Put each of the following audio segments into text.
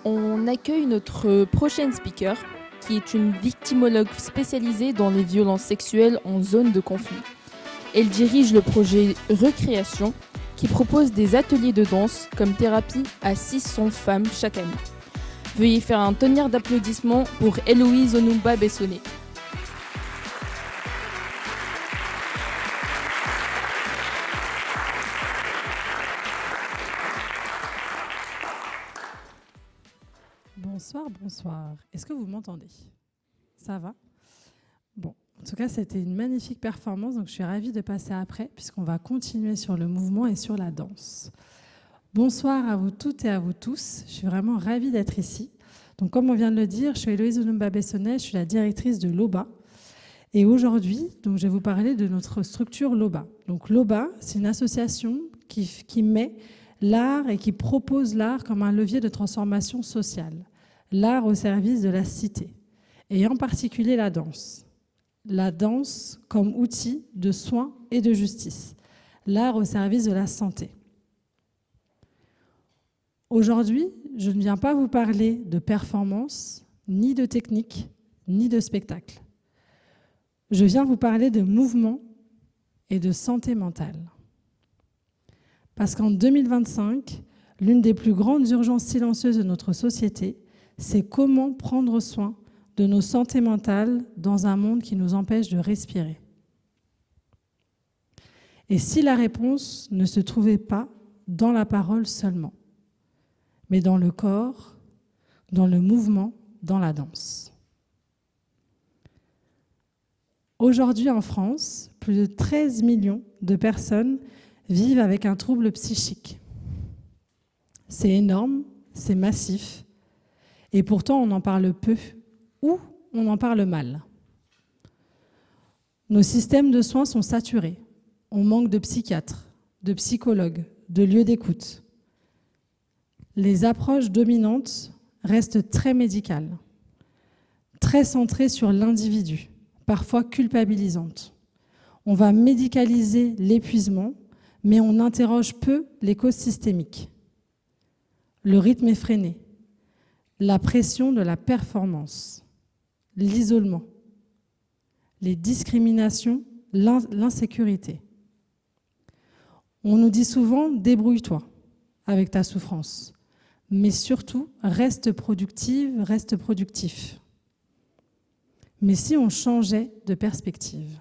On accueille notre prochaine speaker, qui est une victimologue spécialisée dans les violences sexuelles en zone de conflit. Elle dirige le projet Recréation, qui propose des ateliers de danse comme thérapie à 600 femmes chaque année. Veuillez faire un tonnerre d'applaudissements pour Héloïse Onumba Bessonnet. Bonsoir. Est-ce que vous m'entendez? Ça va? Bon, en tout cas, c'était une magnifique performance, donc je suis ravie de passer après, puisqu'on va continuer sur le mouvement et sur la danse. Bonsoir à vous toutes et à vous tous. Je suis vraiment ravie d'être ici. Donc, comme on vient de le dire, je suis Héloïse Onumba Bessonnet, je suis la directrice de l'OBA. Et aujourd'hui, donc, je vais vous parler de notre structure l'OBA. Donc, l'OBA, c'est une association qui met l'art et qui propose l'art comme un levier de transformation sociale. L'art au service de la cité, et en particulier la danse. La danse comme outil de soins et de justice. L'art au service de la santé. Aujourd'hui, je ne viens pas vous parler de performance, ni de technique, ni de spectacle. Je viens vous parler de mouvement et de santé mentale. Parce qu'en 2025, l'une des plus grandes urgences silencieuses de notre société, c'est comment prendre soin de nos santé mentales dans un monde qui nous empêche de respirer. Et si la réponse ne se trouvait pas dans la parole seulement, mais dans le corps, dans le mouvement, dans la danse. Aujourd'hui en France, plus de 13 millions de personnes vivent avec un trouble psychique. C'est énorme, c'est massif. Et pourtant, on en parle peu ou on en parle mal. Nos systèmes de soins sont saturés. On manque de psychiatres, de psychologues, de lieux d'écoute. Les approches dominantes restent très médicales, très centrées sur l'individu, parfois culpabilisantes. On va médicaliser l'épuisement, mais on interroge peu les causes systémiques. Le rythme est freiné. La pression de la performance, l'isolement, les discriminations, l'insécurité. On nous dit souvent « débrouille-toi avec ta souffrance », mais surtout « reste productive, reste productif ». Mais si on changeait de perspective?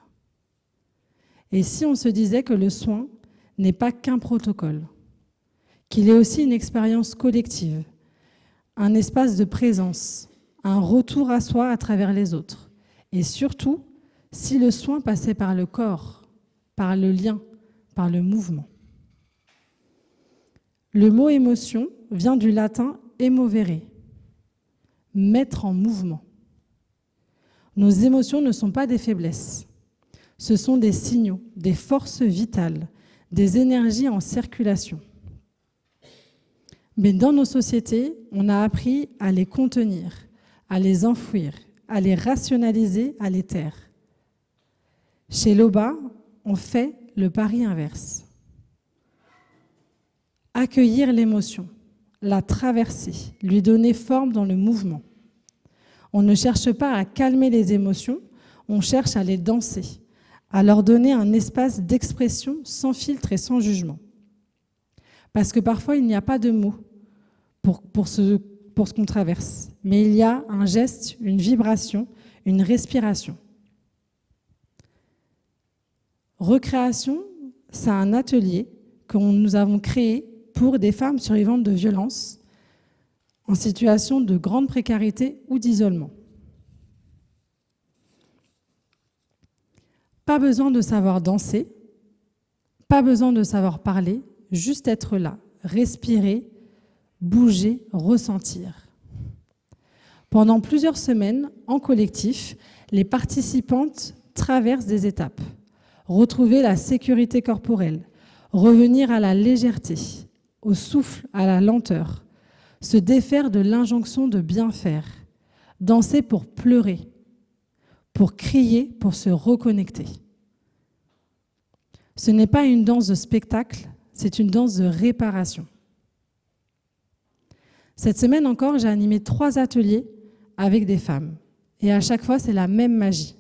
Et si on se disait que le soin n'est pas qu'un protocole, qu'il est aussi une expérience collective, un espace de présence, un retour à soi à travers les autres. Et surtout, si le soin passait par le corps, par le lien, par le mouvement. Le mot émotion vient du latin emovere, mettre en mouvement. Nos émotions ne sont pas des faiblesses. Ce sont des signaux, des forces vitales, des énergies en circulation. Mais dans nos sociétés, on a appris à les contenir, à les enfouir, à les rationaliser, à les taire. Chez l'OBA, on fait le pari inverse. Accueillir l'émotion, la traverser, lui donner forme dans le mouvement. On ne cherche pas à calmer les émotions, on cherche à les danser, à leur donner un espace d'expression sans filtre et sans jugement. Parce que parfois, il n'y a pas de mots pour ce qu'on traverse, mais il y a un geste, une vibration, une respiration. Recréation, c'est un atelier que nous avons créé pour des femmes survivantes de violences en situation de grande précarité ou d'isolement. Pas besoin de savoir danser, pas besoin de savoir parler, juste être là, respirer, bouger, ressentir. Pendant plusieurs semaines, en collectif, les participantes traversent des étapes. Retrouver la sécurité corporelle, revenir à la légèreté, au souffle, à la lenteur, se défaire de l'injonction de bien faire, danser pour pleurer, pour crier, pour se reconnecter. Ce n'est pas une danse de spectacle, c'est une danse de réparation. Cette semaine encore, j'ai animé 3 ateliers avec des femmes. Et à chaque fois, c'est la même magie.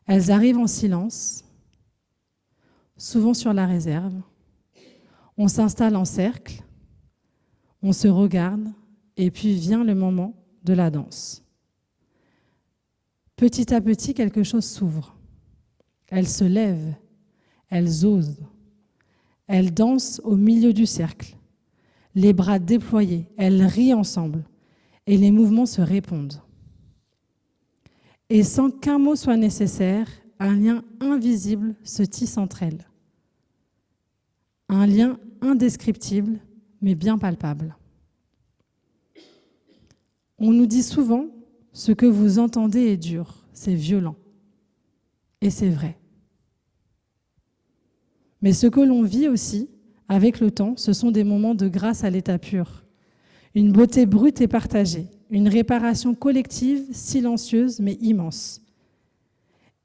Elles arrivent en silence, souvent sur la réserve. On s'installe en cercle, on se regarde, et puis vient le moment de la danse. Petit à petit, quelque chose s'ouvre. Elles se lèvent, elles osent. Elles dansent au milieu du cercle, les bras déployés, elles rient ensemble, et les mouvements se répondent. Et sans qu'un mot soit nécessaire, un lien invisible se tisse entre elles. Un lien indescriptible, mais bien palpable. On nous dit souvent, ce que vous entendez est dur, c'est violent. Et c'est vrai. Mais ce que l'on vit aussi, avec le temps, ce sont des moments de grâce à l'état pur. Une beauté brute et partagée, une réparation collective, silencieuse, mais immense.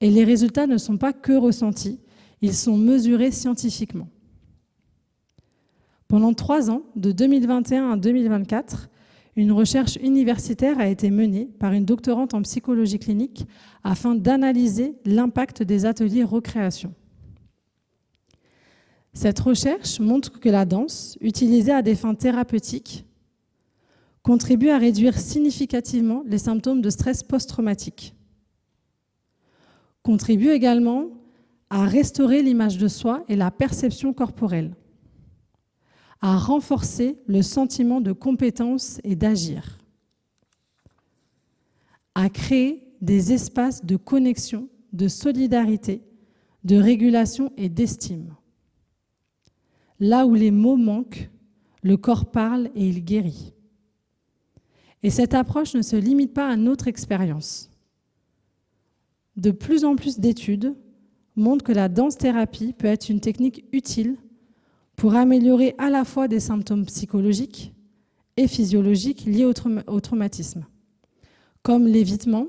Et les résultats ne sont pas que ressentis, ils sont mesurés scientifiquement. Pendant 3 ans, de 2021 à 2024, une recherche universitaire a été menée par une doctorante en psychologie clinique afin d'analyser l'impact des ateliers recréation. Cette recherche montre que la danse, utilisée à des fins thérapeutiques, contribue à réduire significativement les symptômes de stress post-traumatique. Contribue également à restaurer l'image de soi et la perception corporelle, à renforcer le sentiment de compétence et d'agir, à créer des espaces de connexion, de solidarité, de régulation et d'estime. Là où les mots manquent, le corps parle et il guérit. Et cette approche ne se limite pas à notre expérience. De plus en plus d'études montrent que la danse-thérapie peut être une technique utile pour améliorer à la fois des symptômes psychologiques et physiologiques liés au traumatisme, comme l'évitement,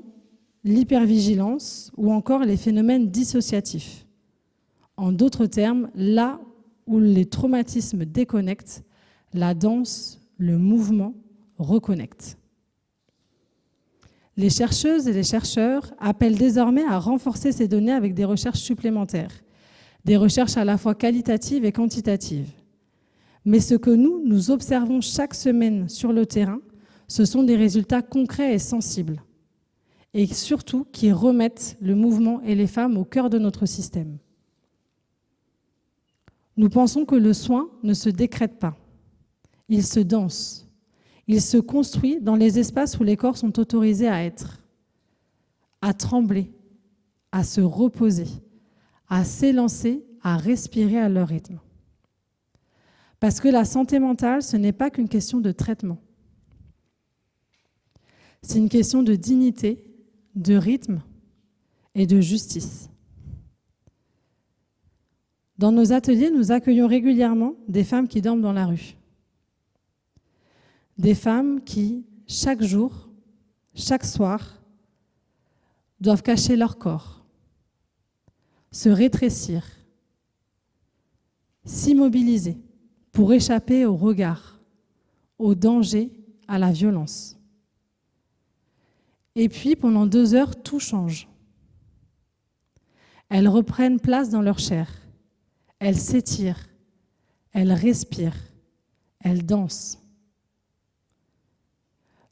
l'hypervigilance ou encore les phénomènes dissociatifs. En d'autres termes, là où les traumatismes déconnectent, la danse, le mouvement reconnectent. Les chercheuses et les chercheurs appellent désormais à renforcer ces données avec des recherches supplémentaires, des recherches à la fois qualitatives et quantitatives. Mais ce que nous observons chaque semaine sur le terrain, ce sont des résultats concrets et sensibles, et surtout qui remettent le mouvement et les femmes au cœur de notre système. Nous pensons que le soin ne se décrète pas, il se danse, il se construit dans les espaces où les corps sont autorisés à être, à trembler, à se reposer, à s'élancer, à respirer à leur rythme. Parce que la santé mentale, ce n'est pas qu'une question de traitement. C'est une question de dignité, de rythme et de justice. Dans nos ateliers, nous accueillons régulièrement des femmes qui dorment dans la rue. Des femmes qui, chaque jour, chaque soir, doivent cacher leur corps, se rétrécir, s'immobiliser pour échapper au regard, au danger, à la violence. Et puis, pendant 2 heures, tout change. Elles reprennent place dans leur chair. Elles s'étirent, elles respirent, elles dansent.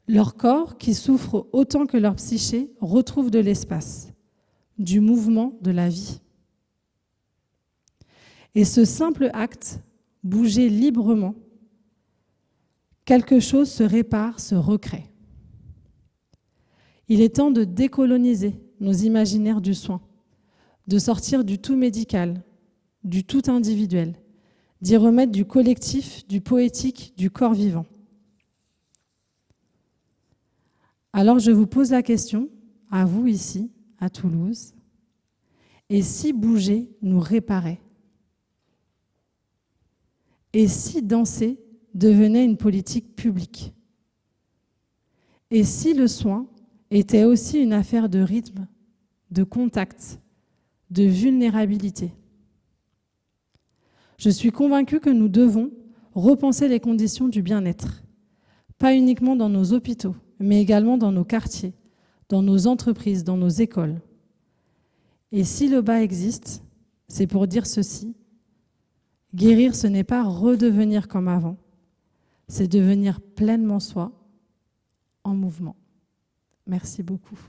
Leur corps, qui souffre autant que leur psyché, retrouve de l'espace, du mouvement, de la vie. Et ce simple acte, bouger librement, quelque chose se répare, se recrée. Il est temps de décoloniser nos imaginaires du soin, de sortir du tout médical, du tout individuel, d'y remettre du collectif, du poétique, du corps vivant. Alors je vous pose la question, à vous ici, à Toulouse, et si bouger nous réparait? Et si danser devenait une politique publique? Et si le soin était aussi une affaire de rythme, de contact, de vulnérabilité? Je suis convaincue que nous devons repenser les conditions du bien-être, pas uniquement dans nos hôpitaux, mais également dans nos quartiers, dans nos entreprises, dans nos écoles. Et si le bas existe, c'est pour dire ceci: guérir, ce n'est pas redevenir comme avant, c'est devenir pleinement soi, en mouvement. Merci beaucoup.